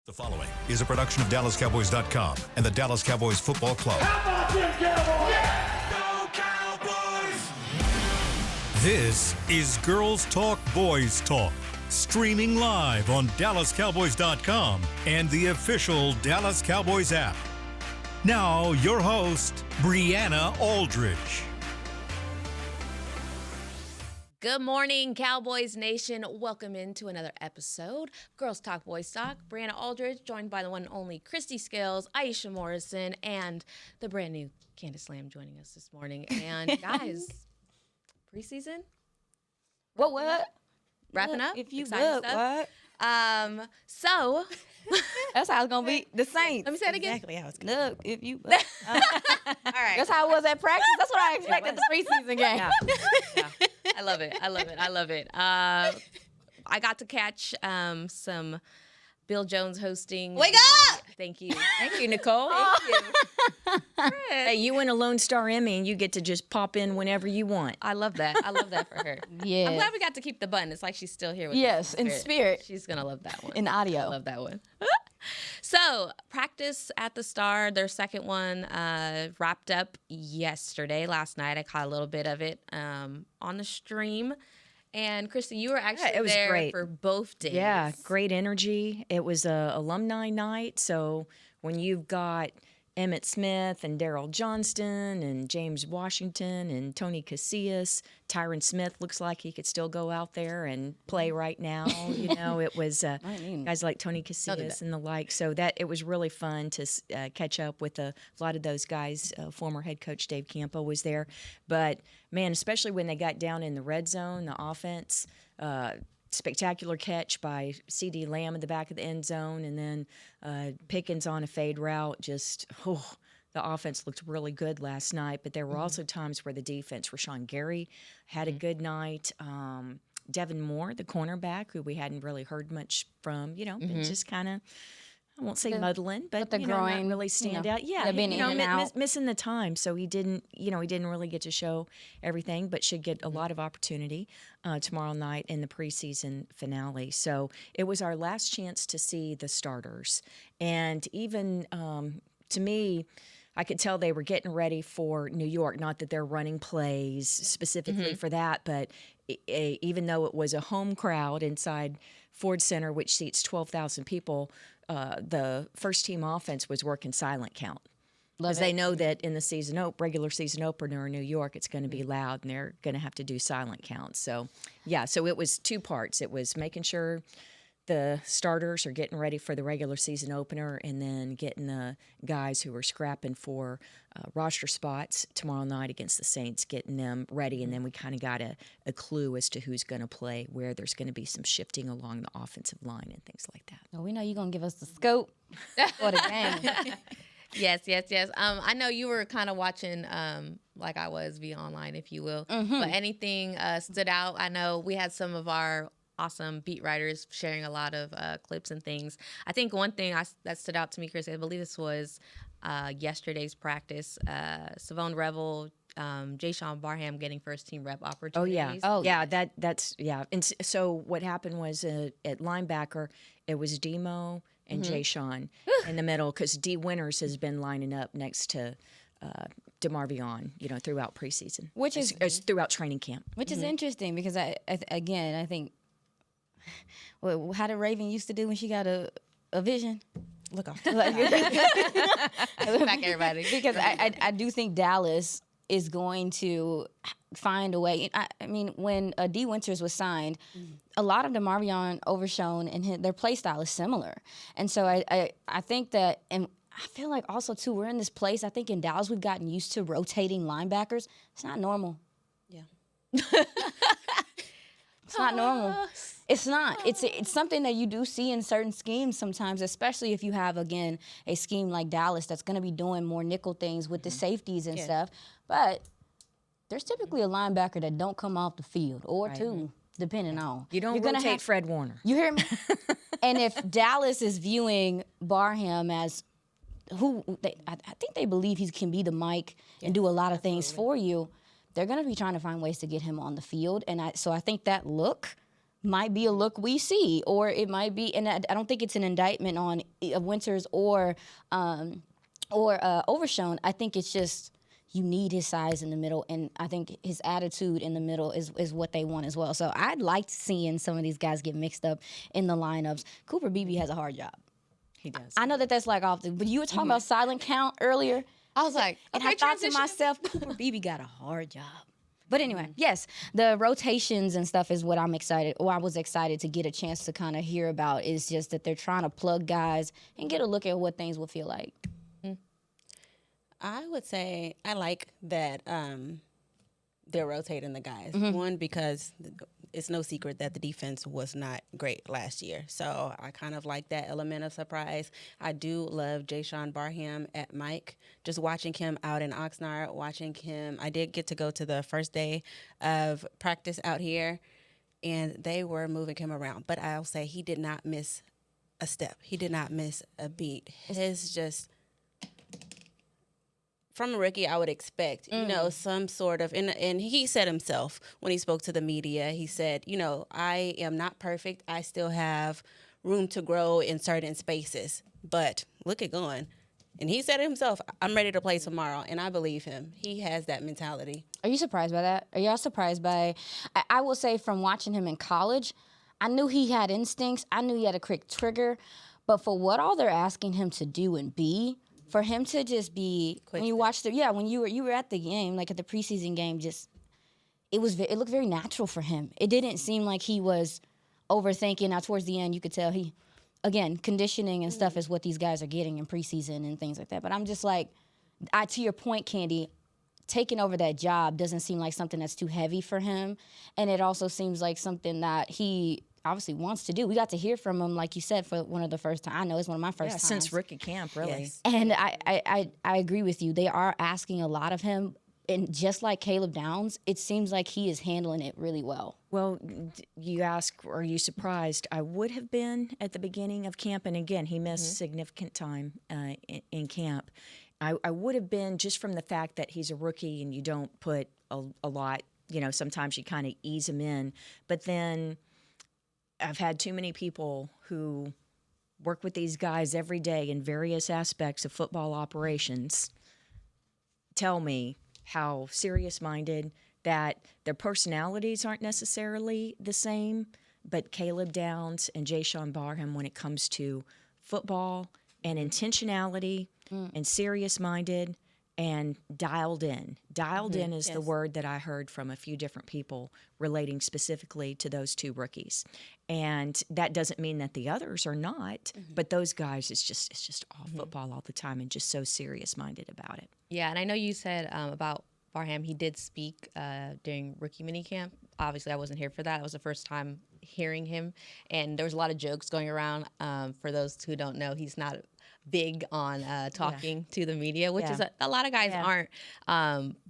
The following is a production of DallasCowboys.com and the Dallas Cowboys Football Club. How about them Cowboys? Yeah! Go Cowboys! This is Girls Talk, Boys Talk, streaming live on DallasCowboys.com and the official Dallas Cowboys app. Now, your host, Brianna Aldridge. Good morning, Cowboys Nation. Welcome into another episode. Girls Talk, Boys Talk. Brianna Aldridge, joined by the one and only Christy Scales, Aisha Morrison, and the brand new Candace Lamb joining us this morning. And guys, preseason? What? Wrapping up? If you Exciting look, stuff. what? So That's how it's gonna be. The Saints. let me say it again. Exactly how it's going. Look, if you look. All right. That's how it was at practice. That's what I expected the preseason game. Yeah. I love it. I love it. I love it. I got to catch some Bill Jones hosting. Wake up! Thank you. Thank you, Nicole. Hey, you win a Lone Star Emmy, and you get to just pop in whenever you want. I love that. I love that for her. Yeah. I'm glad we got to keep the button. It's like she's still here with us. Yes, in spirit. She's going to love that one. In audio. I love that one. So, practice at the Star, their second one, wrapped up last night. I caught a little bit of it on the stream. And, Christy, you were actually it was there great. for both days. Yeah, great energy. It was a alumni night, so when you've got Emmitt Smith and Daryl Johnston and James Washington and Tony Casillas, Tyron Smith looks like he could still go out there and play right now. You know, it was guys like Tony Casillas and the like. So it was really fun to catch up with a lot of those guys. Former head coach Dave Campo was there. But, man, especially when they got down in the red zone, the offense, spectacular catch by C.D. Lamb at the back of the end zone, and then Pickens on a fade route. The offense looked really good last night, but there were also times where the defense, Rashawn Gary, had a good night. Devin Moore, the cornerback, who we hadn't really heard much from, been just kind of, I won't say muddling, but the not groin, really stand out. Yeah, being in and out. Missing the time, so he didn't really get to show everything, but should get a lot of opportunity tomorrow night in the preseason finale. So it was our last chance to see the starters, and even to me, I could tell they were getting ready for New York. Not that they're running plays specifically for that, but even though it was a home crowd inside Ford Center, which seats 12,000 people, the first team offense was working silent count. Because they know that in the regular season opener in New York, it's going to be loud, and they're going to have to do silent counts. So, so it was two parts. It was making sure the starters are getting ready for the regular season opener, and then getting the guys who are scrapping for roster spots tomorrow night against the Saints, getting them ready. And then we kind of got a clue as to who's going to play, where there's going to be some shifting along the offensive line and things like that. Well, we know you're going to give us the scope for the game. Yes. I know you were kind of watching like I was via online, if you will. But anything stood out? I know we had some of our awesome beat writers sharing a lot of clips and things. I think one thing that stood out to me, Chris, I believe this was yesterday's practice. Savone Revel, Jayshon Barham getting first team rep opportunities. That's. And so what happened was at linebacker, it was Demo and Jayshon in the middle, because D Winters has been lining up next to DeMarvion, throughout preseason, Which is throughout training camp. Which is interesting, because I think, how did Raven used to do when she got a vision? Look off. Back everybody. Because I do think Dallas is going to find a way. I mean, when D. Winters was signed, a lot of DeMarvion, Overshown, and their play style is similar. And so I think that, and I feel like also, too, we're in this place, I think in Dallas we've gotten used to rotating linebackers. It's not normal. Yeah. It's not normal. It's not. It's something that you do see in certain schemes sometimes, especially if you have, again, a scheme like Dallas that's going to be doing more nickel things with the safeties and stuff. But there's typically a linebacker that don't come off the field, or two, depending on. You don't rotate Fred Warner. You hear me? And if Dallas is viewing Barham as I think they believe he can be the Mike and do a lot of things for you, they're going to be trying to find ways to get him on the field. And so I think that look might be a look we see, or it might be, and I don't think it's an indictment on Winters or Overshown. I think it's just you need his size in the middle, and I think his attitude in the middle is what they want as well. So I'd like seeing some of these guys get mixed up in the lineups. Cooper Beebe has a hard job. He does. I know that's like off the, but you were talking about silent count earlier. I was like, And okay, I thought to transition. myself, Cooper Beebe got a hard job. But anyway, yes, the rotations and stuff is what I'm excited, or I was excited to get a chance to kind of hear about. Is just that they're trying to plug guys and get a look at what things will feel like. I would say I like that they're rotating the guys. One, because it's no secret that the defense was not great last year. So I kind of like that element of surprise. I do love Jayshawn Barham at Mike. Just watching him out in Oxnard, watching him. I did get to go to the first day of practice out here, and they were moving him around. But I'll say he did not miss a step. He did not miss a beat. His just... From a rookie, I would expect, some sort of, and he said himself when he spoke to the media, he said, I am not perfect. I still have room to grow in certain spaces, but look at going. And he said it himself, I'm ready to play tomorrow, and I believe him. He has that mentality. Are you surprised by that? Are y'all surprised by, I will say from watching him in college, I knew he had instincts. I knew he had a quick trigger, but for what all they're asking him to do and be, for him to just be, when you watched when you were at the game, like at the preseason game, it looked very natural for him. It didn't seem like he was overthinking. Now towards the end, you could tell again, conditioning and stuff is what these guys are getting in preseason and things like that. But I'm just like, to your point, Candy, taking over that job doesn't seem like something that's too heavy for him, and it also seems like something that he obviously wants to do. We got to hear from him, like you said, for one of the first time. I know it's one of my first times. Since rookie camp, really. Yes. And I agree with you. They are asking a lot of him. And just like Caleb Downs, it seems like he is handling it really well. Well, you ask, are you surprised? I would have been at the beginning of camp. And again, he missed significant time in camp. I would have been just from the fact that he's a rookie and you don't put a lot, sometimes you kind of ease him in. But then I've had too many people who work with these guys every day in various aspects of football operations tell me how serious-minded, that their personalities aren't necessarily the same, but Caleb Downs and Jayshawn Barham, when it comes to football and intentionality and serious-minded and dialed in. Dialed in is the word that I heard from a few different people relating specifically to those two rookies. And that doesn't mean that the others are not, but those guys, it's just all football all the time and just so serious-minded about it. Yeah, and I know you said about Barham, he did speak during rookie minicamp. Obviously, I wasn't here for that. It was the first time hearing him, and there was a lot of jokes going around. For those who don't know, he's not big on talking to the media, which is a lot of guys aren't.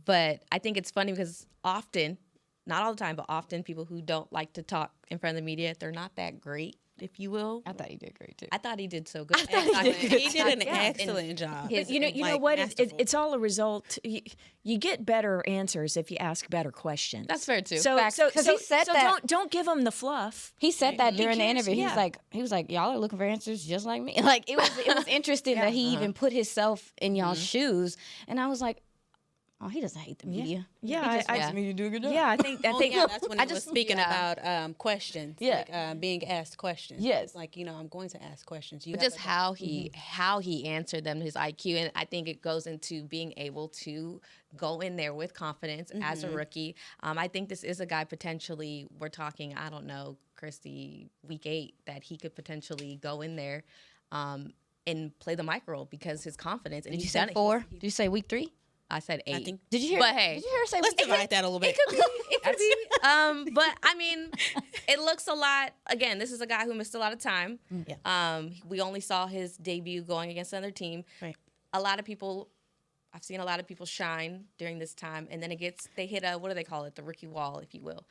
But I think it's funny because often, not all the time, but often people who don't like to talk in front of the media, they're not that great, if you will. I thought he did great, too. I thought he did so good. He did an excellent job. But you know what? It's all a result. You get better answers if you ask better questions. That's fair, too. So he said that. Don't give them the fluff. He said that during the can't- interview. yeah. He was like, y'all are looking for answers just like me. Like, it was interesting that he even put himself in y'all's shoes. And I was like, oh, he doesn't hate the media. Yeah, He just wants me to do a good job. Yeah, I think That's when he was speaking about questions. Yeah. Like, being asked questions. Yes. It's like, I'm going to ask questions. But just how he answered them, his IQ, and I think it goes into being able to go in there with confidence as a rookie. I think this is a guy potentially, we're talking, I don't know, Christy, week 8, that he could potentially go in there and play the mic role because his confidence. And Did you he's say done it. 4? Did you say week 3? I said 8. Did you hear? But hey, Did you hear her say Let's week 3? divide that a little bit. It could be. But I mean, it looks a lot. Again, this is a guy who missed a lot of time. Yeah. We only saw his debut going against another team. Right. I've seen a lot of people shine during this time, and then they hit what do they call it? The rookie wall, if you will.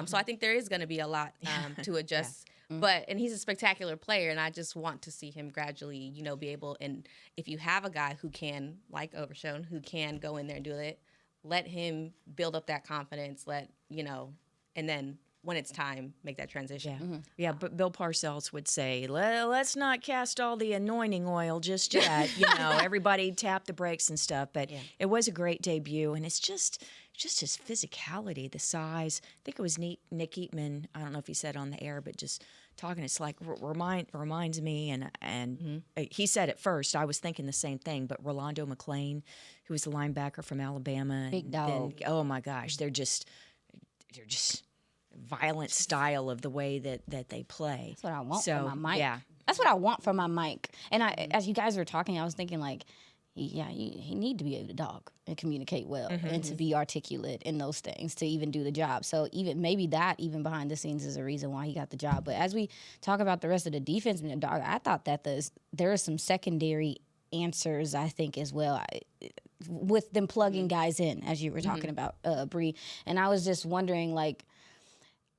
So I think there is going to be a lot to adjust. And he's a spectacular player, and I just want to see him gradually, be able. And if you have a guy who can, like Overshown, who can go in there and do it, let him build up that confidence. And then when it's time, make that transition. Yeah, yeah. But Bill Parcells would say, "Let's not cast all the anointing oil just yet." Everybody tap the brakes and stuff. But it was a great debut, and it's just his physicality, the size. I think it was Nick Eatman. I don't know if he said it on the air, but just talking, it's like reminds me, and he said it first. I was thinking the same thing, but Rolando McClain, who was the linebacker from Alabama, Big dog. oh my gosh, they're just violent style of the way that they play. That's what I want for my mic. Yeah. That's what I want for my mic. And as you guys were talking, I was thinking like, he need to be able to talk and communicate well and to be articulate in those things to even do the job. So even behind the scenes is a reason why he got the job. But as we talk about the rest of the defense, I thought that there are some secondary answers, I think, as well, with them plugging guys in, as you were talking about, Bree. And I was just wondering, like,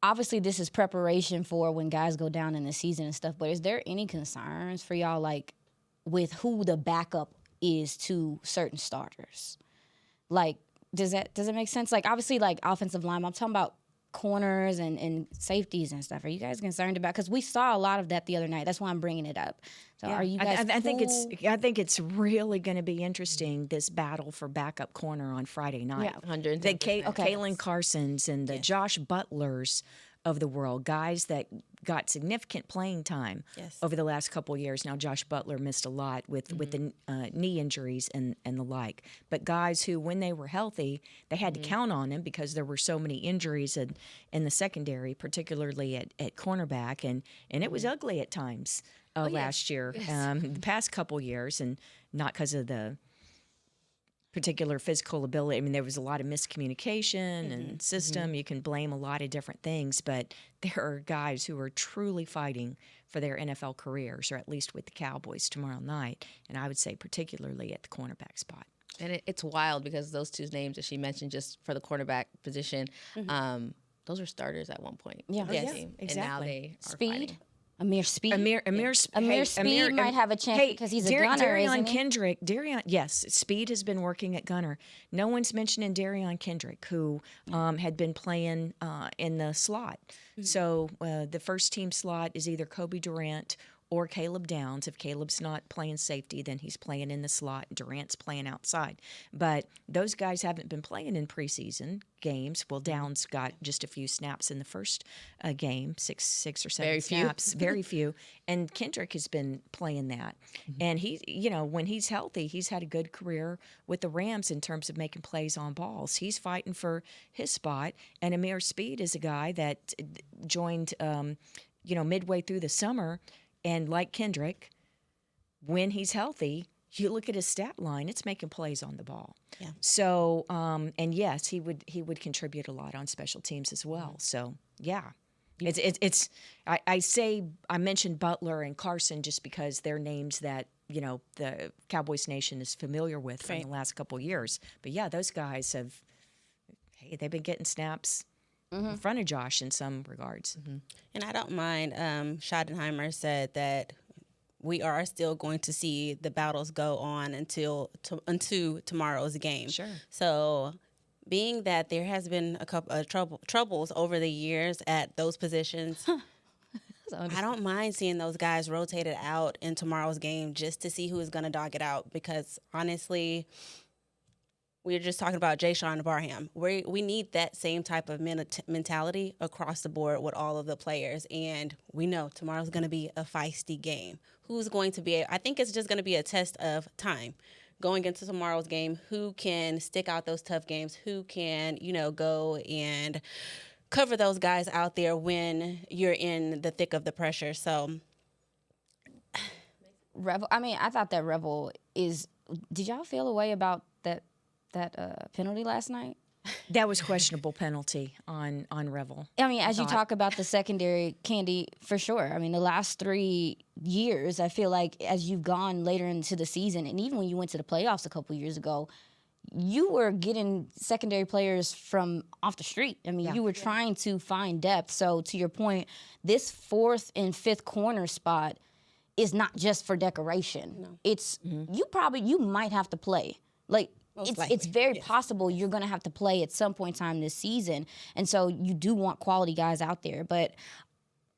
obviously this is preparation for when guys go down in the season and stuff, but is there any concerns for y'all, like, with who the backup is to certain starters? Like, does it make sense? Like, obviously, like, offensive line, I'm talking about corners and safeties and stuff. Are you guys concerned about? Because we saw a lot of that the other night. That's why I'm bringing it up. So are you guys I think it's really going to be interesting, this battle for backup corner on Friday night. Yeah, 110%. The Kalen Carsons and the Josh Butlers of the world, guys that got significant playing time over the last couple of years. Now, Josh Butler missed a lot with the knee injuries and the like. But guys who, when they were healthy, they had to count on them because there were so many injuries in the secondary, particularly at cornerback. And it was ugly at times last year, the past couple years, and not because of the particular physical ability. I mean, there was a lot of miscommunication and system. You can blame a lot of different things, but there are guys who are truly fighting for their NFL careers, or at least with the Cowboys tomorrow night. And I would say particularly at the cornerback spot. And it's wild because those two names that she mentioned just for the cornerback position, those were starters at one point. Yeah. For the Yes, team. exactly. And now they are Speed? fighting. Amir Speed. Amir Speed might have a chance because he's a gunner, Darion isn't he? Kendrick. Yes, Speed has been working at gunner. No one's mentioning Darion Kendrick, who had been playing in the slot. So the first team slot is either Kobe Durant or Caleb Downs. If Caleb's not playing safety, then he's playing in the slot. Durant's playing outside. But those guys haven't been playing in preseason games. Well, Downs got just a few snaps in the first game, six or seven Very few. snaps, very few. And Kendrick has been playing that. And he, when he's healthy, he's had a good career with the Rams in terms of making plays on balls. He's fighting for his spot. And Amir Speed is a guy that joined, midway through the summer. And like Kendrick, when he's healthy, you look at his stat line; it's making plays on the ball. Yeah. So, and yes, he would contribute a lot on special teams as well. So, yeah, it's. I mentioned Butler and Carson just because they're names that the Cowboys Nation is familiar with from the last couple of years. But yeah, those guys they've been getting snaps in front of Josh in some regards. And I don't mind. Schottenheimer said that we are still going to see the battles go on until tomorrow's game. Sure. So, being that there has been a couple of troubles over the years at those positions, I don't mind seeing those guys rotated out in tomorrow's game just to see who is going to dog it out. Because honestly, we were just talking about Jayshon Barham. We need that same type of mentality across the board with all of the players. And we know tomorrow's going to be a feisty game. Who's going to be? I think it's just going to be a test of time. Going into tomorrow's game, who can stick out those tough games? Who can, go and cover those guys out there when you're in the thick of the pressure? So, Rebel. I mean, I thought that Rebel is. Did y'all feel a way about that penalty last night? That was questionable penalty on Revel. I mean, as you talk about the secondary, Candy, for sure. I mean, the last 3 years, I feel like as you've gone later into the season, and even when you went to the playoffs a couple years ago, you were getting secondary players from off the street. I mean, you were trying to find depth. So to your point, this 4th and 5th corner spot is not just for decoration. No. It's you might have to play. Like, it's very possible you're going to have to play at some point in time this season. And so you do want quality guys out there. But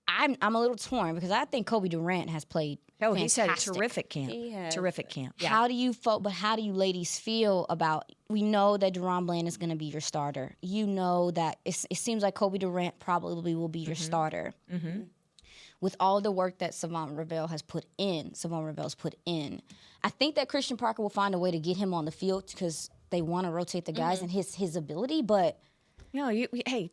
I'm a little torn because I think Kobe Durant has played He's had a fantastic. terrific camp. He has. Terrific camp. Yeah. How do you ladies feel about, we know that Deron Bland is going to be your starter. You know that it seems like Kobe Durant probably will be your starter. Mm-hmm. With all the work that Savon Ravel's put in, I think that Christian Parker will find a way to get him on the field because they want to rotate the guys and his ability, but No,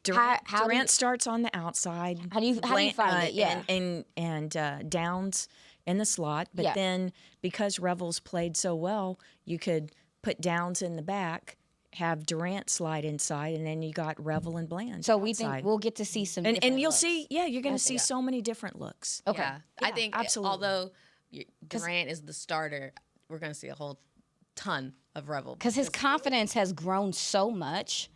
Durant starts on the outside. How do you find it? Yeah, and Downs in the slot. But then because Revels played so well, you could put Downs in the back, have Durant slide inside, and then you got Revel and Bland. So we think we'll get to see some, and you'll see. Yeah, you're going to see so many different looks. Okay, Yeah. I think absolutely. Although Durant is the starter, we're going to see a whole ton of Revel because his confidence has grown so much.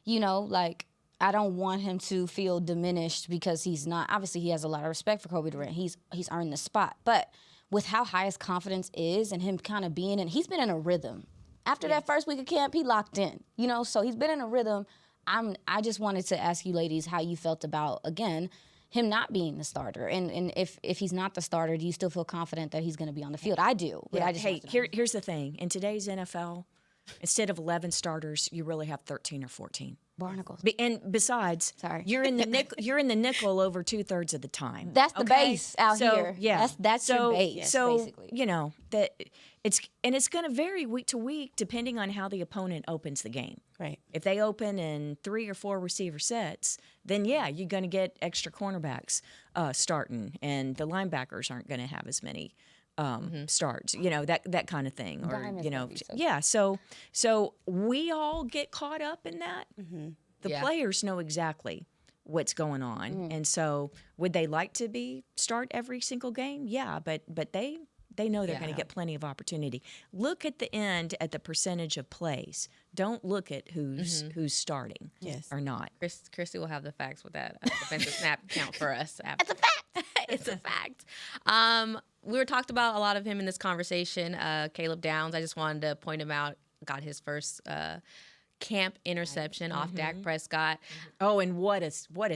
You know, like, I don't want him to feel diminished because he's not. Obviously, he has a lot of respect for Kobe Durant. He's earned the spot. But with how high his confidence is and him kind of being in, he's been in a rhythm. After that first week of camp, he locked in. You know, so he's been in a rhythm. I just wanted to ask you ladies how you felt about, again, him not being the starter. And if he's not the starter, do you still feel confident that he's going to be on the field? I do. But I just here's the thing. In today's NFL, instead of 11 starters, you really have 13 or 14. Barnacles. And besides, you're in the nickel over 2/3 of the time. That's the base out here. Yeah, that's your base. So basically. you know that it's going to vary week to week depending on how the opponent opens the game. Right. If they open in 3 or 4 receiver sets, then you're going to get extra cornerbacks starting, and the linebackers aren't going to have as many starts, that kind of thing, or so we all get caught up in that. The players know exactly what's going on, and so would they like to start every single game? Yeah, but they know they're going to get plenty of opportunity. Look at the end at the percentage of plays. Don't look at who's starting or not. Christy will have the facts with that defensive snap count for us. It's a fact. It's a fact. We were talked about a lot of him in this conversation. Caleb Downs, I just wanted to point him out. Got his first camp interception off Dak Prescott. Oh, and what a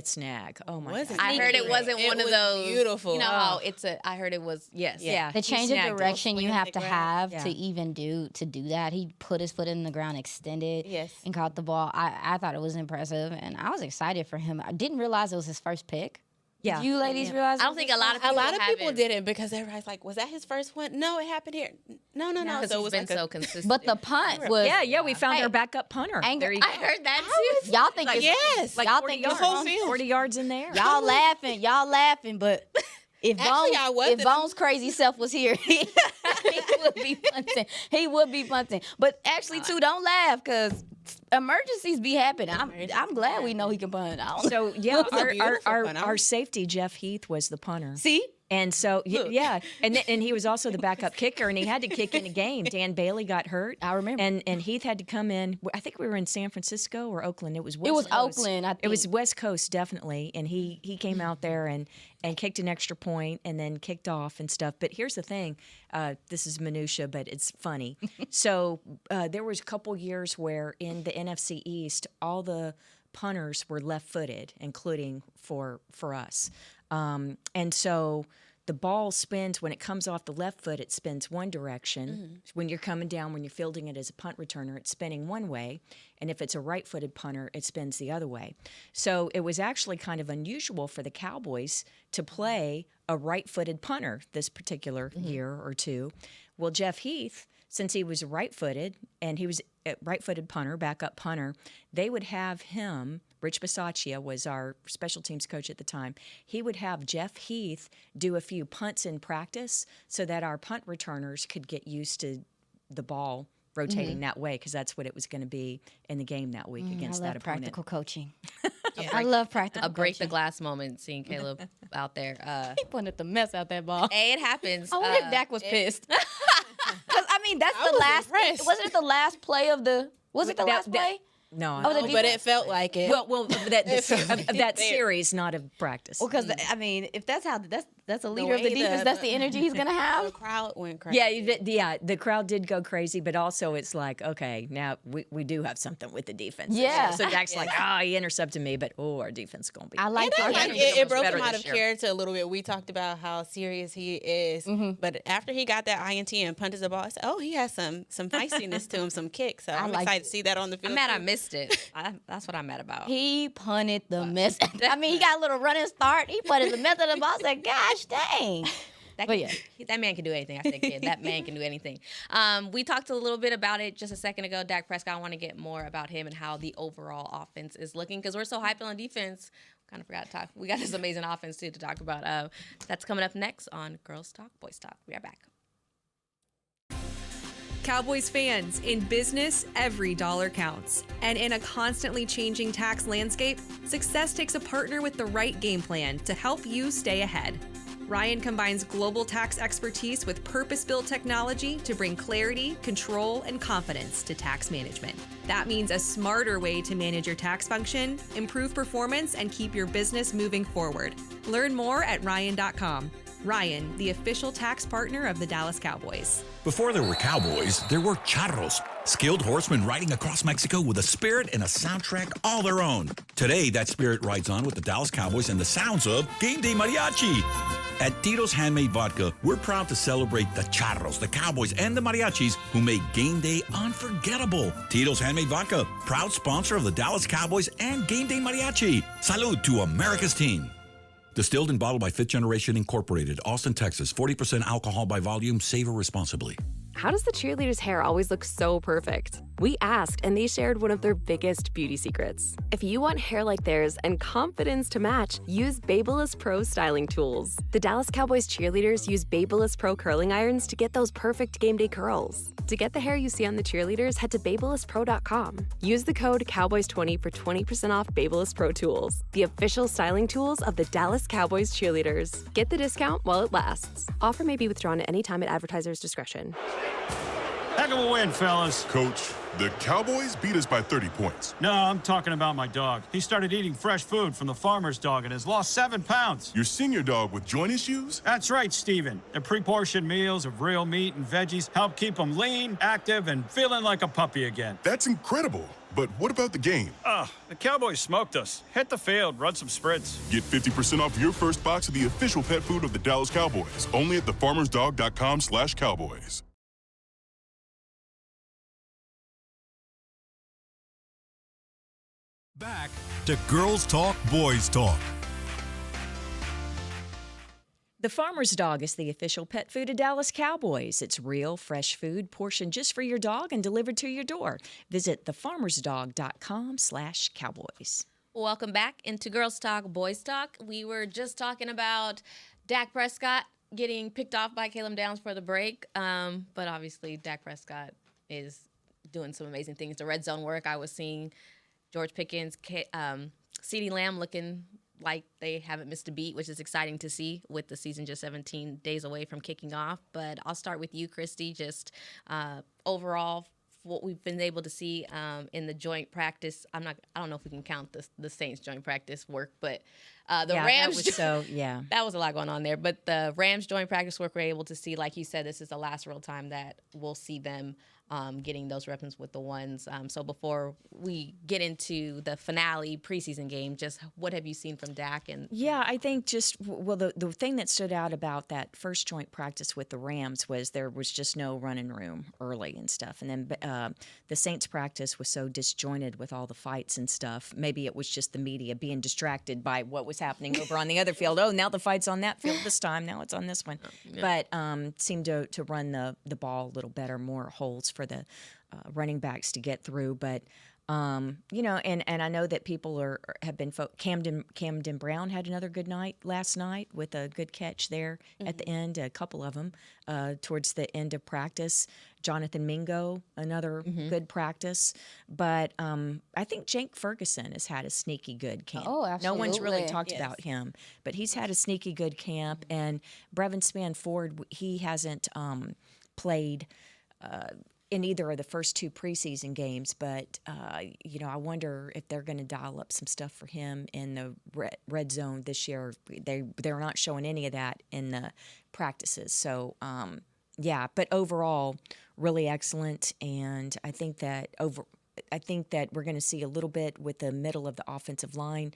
snag! Oh my God! I heard it wasn't one of those beautiful. You know how I heard it was The change of direction you have to have to even do that. He put his foot in the ground, extended, and caught the ball. I thought it was impressive, and I was excited for him. I didn't realize it was his first pick. Yeah. Did you ladies realize? I don't think a lot of people didn't because everybody's like, "Was that his first one?" No, it happened here. No. Because So it he's was been like so consistent. But the punt was. Yeah, we found our backup punter. There you go. I heard that too. Y'all think yes, like y'all 40 think yards, the whole field. 40 yards in there. Y'all laughing, but if Bones' crazy self was here, he would be punting. But actually, too, don't laugh because emergencies be happening. I'm glad we know he can punt. So our safety Jeff Heath was the punter. See. And so, and he was also the backup kicker, and he had to kick in a game. Dan Bailey got hurt. I remember. And Heath had to come in. I think we were in San Francisco or Oakland. It was Coast. Oakland, I think. It was West Coast, definitely. And he came out there and kicked an extra point and then kicked off and stuff. But here's the thing. This is minutia, but it's funny. So there was a couple years where in the NFC East, all the punters were left-footed, including for us. And so the ball spins when it comes off the left foot, it spins one direction. When you're coming down, when you're fielding it as a punt returner, it's spinning one way. And if it's a right-footed punter, it spins the other way. So it was actually kind of unusual for the Cowboys to play a right-footed punter this particular year or two. Well, Jeff Heath, since he was right-footed and he was a right-footed punter, backup punter, they would have him. Rich Bisaccia was our special teams coach at the time. He would have Jeff Heath do a few punts in practice so that our punt returners could get used to the ball rotating that way, because that's what it was going to be in the game that week against that opponent. Practical coaching. I love practical A break the glass moment seeing Caleb out there. He punted the mess out that ball. Hey, it happens. I wonder if Dak was pissed. Because, I mean, that's the last. Wasn't it the last play of the. Was it the last play? No, Oh, the but it felt like it. well, that series, not of practice. Well, because I mean, if that's how that's a leader of way the defense, that's the energy he's gonna the have. crowd went crazy. Yeah, the crowd did go crazy, but also it's like, okay, now we do have something with the defense. this Yeah. year. So Dak's like, he intercepted me, but our defense is going to be. I like And I that. like it broke better him out this of year. character a little bit. We talked about how serious he is, but after he got that INT and punted the ball, I said, "Oh, he has some feistiness to him, some kicks." So I'm like excited to see that on the field. I'm mad I too. missed it. That's what I'm mad about. He punted the mess. I mean, he got a little running start. He punted the mess of the ball. I said, "Gosh, dang." But yeah. That man can do anything. I said, kid, that man can do anything. We talked a little bit about it just a second ago. Dak Prescott, I want to get more about him and how the overall offense is looking because we're so hyped on defense. Kind of forgot to talk. We got this amazing offense, too, to talk about. That's coming up next on Girls Talk, Boys Talk. We are back. Cowboys fans, in business, every dollar counts. And in a constantly changing tax landscape, success takes a partner with the right game plan to help you stay ahead. Ryan combines global tax expertise with purpose-built technology to bring clarity, control, and confidence to tax management. That means a smarter way to manage your tax function, improve performance, and keep your business moving forward. Learn more at Ryan.com. Ryan, the official tax partner of the Dallas Cowboys. Before there were cowboys, there were charros, skilled horsemen riding across Mexico with a spirit and a soundtrack all their own. Today, that spirit rides on with the Dallas Cowboys and the sounds of Game Day Mariachi. At Tito's Handmade Vodka, we're proud to celebrate the charros, the cowboys, and the mariachis who make Game Day unforgettable. Tito's Handmade Vodka, proud sponsor of the Dallas Cowboys and Game Day Mariachi. Salud to America's team. Distilled and bottled by Fifth Generation Incorporated, Austin, Texas. 40% alcohol by volume. Savor responsibly. How does the cheerleader's hair always look so perfect? We asked, and they shared one of their biggest beauty secrets. If you want hair like theirs and confidence to match, use Babyliss Pro styling tools. The Dallas Cowboys cheerleaders use Babyliss Pro curling irons to get those perfect game day curls. To get the hair you see on the cheerleaders, head to BabylissPro.com. Use the code Cowboys20 for 20% off Babyliss Pro tools, the official styling tools of the Dallas Cowboys cheerleaders. Get the discount while it lasts. Offer may be withdrawn at any time at advertiser's discretion. Heck of a win, fellas. Coach, the Cowboys beat us by 30 points. No, I'm talking about my dog. He started eating fresh food from the farmer's dog and has lost 7 pounds. Your senior dog with joint issues? That's right, Steven. The pre-portioned meals of real meat and veggies help keep him lean, active, and feeling like a puppy again. That's incredible. But what about the game? The Cowboys smoked us. Hit the field, run some sprints. Get 50% off your first box of the official pet food of the Dallas Cowboys. Only at thefarmersdog.com/Cowboys. Back to Girls Talk, Boys Talk. The Farmer's Dog is the official pet food of Dallas Cowboys. It's real, fresh food portioned just for your dog and delivered to your door. Visit thefarmersdog.com/Cowboys. Welcome back into Girls Talk, Boys Talk. We were just talking about Dak Prescott getting picked off by Caleb Downs for the break. But obviously, Dak Prescott is doing some amazing things. The red zone work I was seeing, George Pickens, CeeDee Lamb looking like they haven't missed a beat, which is exciting to see with the season just 17 days away from kicking off. But I'll start with you, Christy, just overall what we've been able to see in the joint practice. I don't know if we can count the Saints joint practice work, but the Rams. That was a lot going on there. But the Rams joint practice work we're able to see, like you said, this is the last real time that we'll see them getting those reps with the ones. So before we get into the finale preseason game, just what have you seen from Dak? Yeah, I think the thing that stood out about that first joint practice with the Rams was there was just no running room early and stuff. And then the Saints practice was so disjointed with all the fights and stuff. Maybe it was just the media being distracted by what was happening over on the other field. Oh, now the fight's on that field this time. Now it's on this one. But seemed to run the ball a little better, more holes for the running backs to get through. But and I know that people have been Camden Brown had another good night last night with a good catch there at the end, a couple of them towards the end of practice. Jonathan Mingo, another good practice. But I think Jake Ferguson has had a sneaky good camp. Oh, absolutely. No one's really talked about him, but he's had a sneaky good camp. And Brevin Spann-Ford, he hasn't played in either of the first 2 preseason games, but I wonder if they're going to dial up some stuff for him in the red zone this year. They're not showing any of that in the practices. So but overall, really excellent, and I think that we're going to see a little bit with the middle of the offensive line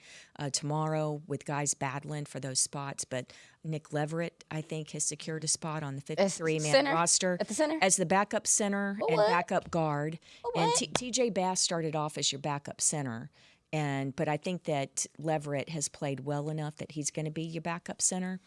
tomorrow with guys battling for those spots. But Nick Leverett, I think, has secured a spot on the 53-man roster at the center as the backup center and backup guard. And T.J. Bass started off as your backup center. But I think that Leverett has played well enough that he's going to be your backup center.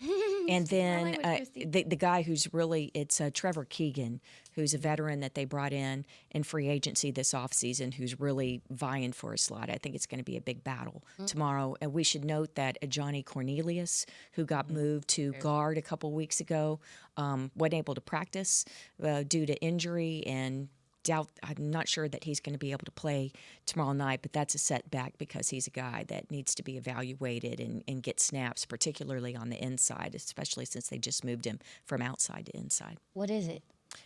And then the guy who's really, it's Trevor Keegan, who's a veteran that they brought in free agency this offseason, who's really vying for a slot. I think it's going to be a big battle tomorrow. And we should note that Johnny Cornelius, who got moved to guard a couple weeks ago, wasn't able to practice due to injury, and I'm not sure that he's going to be able to play tomorrow night, but that's a setback because he's a guy that needs to be evaluated and get snaps, particularly on the inside, especially since they just moved him from outside to inside. What is it?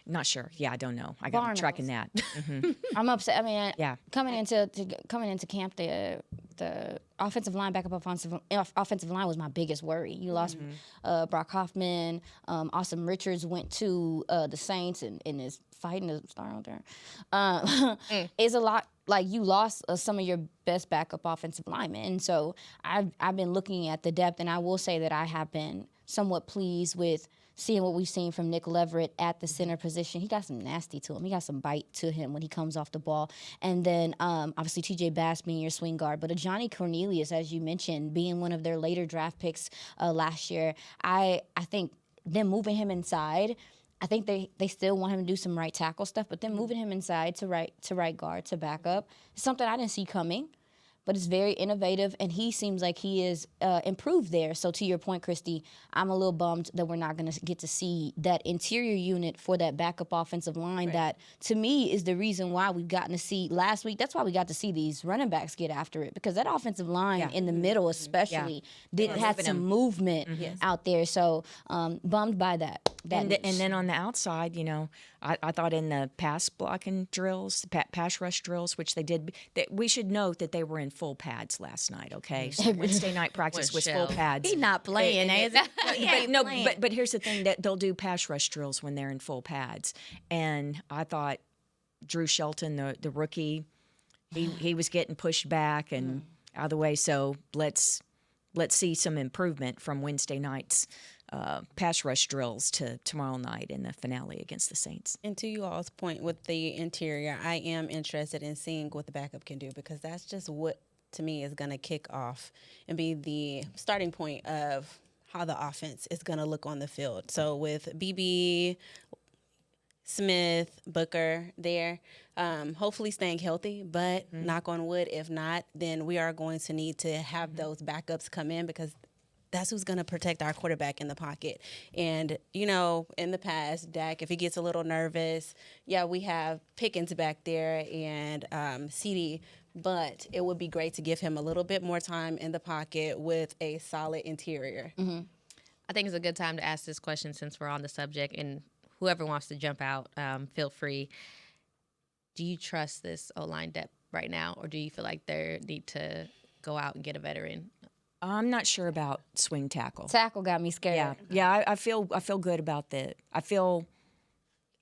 Not sure. Yeah, I don't know. I got to be tracking that. I'm upset. I mean, coming into camp, the offensive line, backup offensive line was my biggest worry. You lost Brock Hoffman. Austin Richards went to the Saints and is fighting to start out there. It's a lot. Like, you lost some of your best backup offensive linemen. And so I've been looking at the depth, and I will say that I have been somewhat pleased with seeing what we've seen from Nick Leverett at the center position. He got some nasty to him. He got some bite to him when he comes off the ball. And then, obviously, T.J. Bass being your swing guard. But Johnny Cornelius, as you mentioned, being one of their later draft picks last year, I think them moving him inside, I think they still want him to do some right tackle stuff, but then moving him inside to right guard, to back up, is something I didn't see coming. But it's very innovative, and he seems like he is improved there. So to your point, Christy, I'm a little bummed that we're not going to get to see that interior unit for that backup offensive line that, to me, is the reason why we've gotten to see last week. That's why we got to see these running backs get after it, because that offensive line in the middle especially had some movement out there. So bummed by that. And then on the outside, I thought in the pass blocking drills, pass rush drills, which they did, we should note that they were in full pads last night, okay? So Wednesday night practice was full pads. He's not playing, is it? But here's the thing, that they'll do pass rush drills when they're in full pads. And I thought Drew Shelton, the rookie, he was getting pushed back and out of the way. So let's see some improvement from Wednesday night's pass rush drills to tomorrow night in the finale against the Saints. And to you all's point with the interior, I am interested in seeing what the backup can do, because that's just what, to me, is going to kick off and be the starting point of how the offense is going to look on the field. So with BB, Smith, Booker there, hopefully staying healthy, but knock on wood, if not, then we are going to need to have those backups come in, because that's who's going to protect our quarterback in the pocket. And, in the past, Dak, if he gets a little nervous, we have Pickens back there and CD, but it would be great to give him a little bit more time in the pocket with a solid interior. I think it's a good time to ask this question since we're on the subject, and whoever wants to jump out, feel free. Do you trust this O-line depth right now, or do you feel like they need to go out and get a veteran? I'm not sure about swing tackle. Tackle got me scared. Yeah. I feel good about that.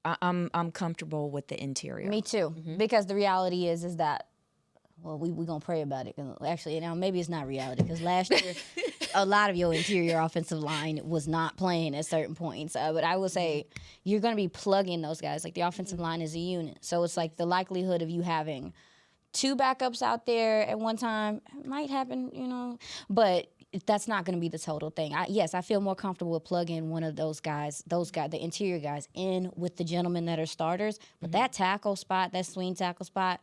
I'm comfortable with the interior. Me too, because the reality is that, well, we gonna pray about it. Actually, now maybe it's not reality, because last year a lot of your interior offensive line was not playing at certain points. But I will say you're gonna be plugging those guys. Like, the offensive line is a unit, so it's like the likelihood of you having two backups out there at one time might happen, but that's not going to be the total thing. I feel more comfortable with plugging one of those guys, the interior guys, in with the gentlemen that are starters. But that tackle spot, that swing tackle spot,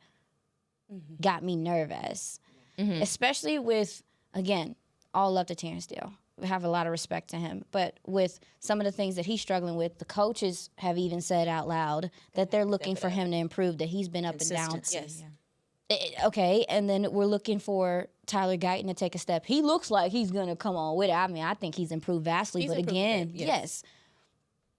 got me nervous, especially with, again, all love to Terrence Steele. We have a lot of respect to him. But with some of the things that he's struggling with, the coaches have even said out loud that they're looking for him to improve, that he's been up and down. Yes. Okay, and then we're looking for Tyler Guyton to take a step. He looks like he's going to come on with it. I mean, I think he's improved vastly. But again, yes,